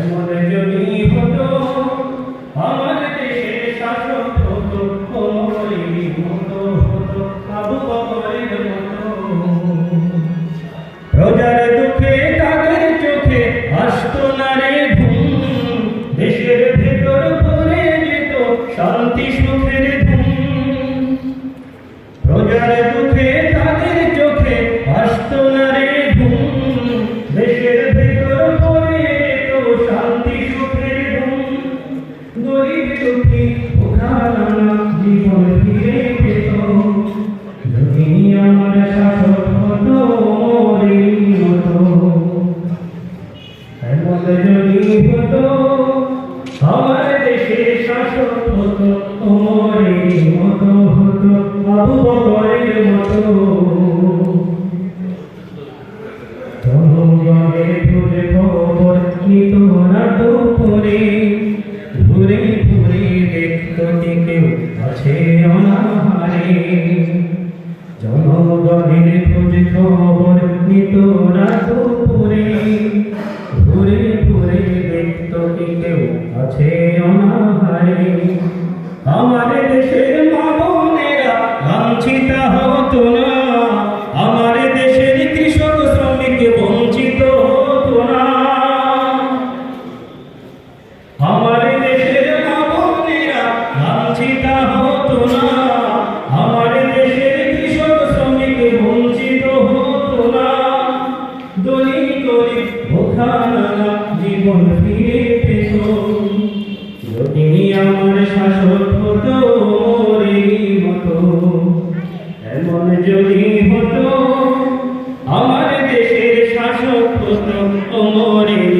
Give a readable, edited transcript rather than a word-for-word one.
এমন যদি হতো আমার দেশের শাসক হতো ওমরের মতো হতো আবু বকরের মতো। প্রজার দুঃখে তাদের চোখে আসতো না রে ঘুম, দেশের ভেতর ভরে যেত শান্তি সুখের ধুম। প্রজার দুঃখে তাদের চোখে আসতো না রে ঘুম, দেশের ভেতর ভরে যেত শান্তি সুখের ধুম। গরিব দুঃখী ভোখানা জীবন ফিরে পেত, যদি আমার শাসক হতো ওমরের মতো। এমন যদি হতো আমার দেশের শাসক হতো ওমরের মতো হতো আবু বকরের মতো। জনগণের খোঁজ খবর নিত না দুপুরে, ঘুরে ঘুরে দেখত কেউ আছে অনাহারে। জনগণের খোঁজ খবর নিত না দুপুরে, ঘুরে ঘুরে দেখত কেউ আছে অনাহারে। আমার দেশের মা বোনেরা লাঞ্ছিত হতো না, আমার দেশের কৃষক শ্রমিক বঞ্চিত হতো না। আমার দেশের মা বোনেরা লাঞ্ছিত হতো না, আমার দেশের কৃষক শ্রমিক বঞ্চিত হতো না। দলিত গরিব ভোখানা জীবন ফিরে পেত, যদি আমার শাসক হতো ওমরের মতো। এমন যদি হতো আমার দেশের শাসক হতো ওমরের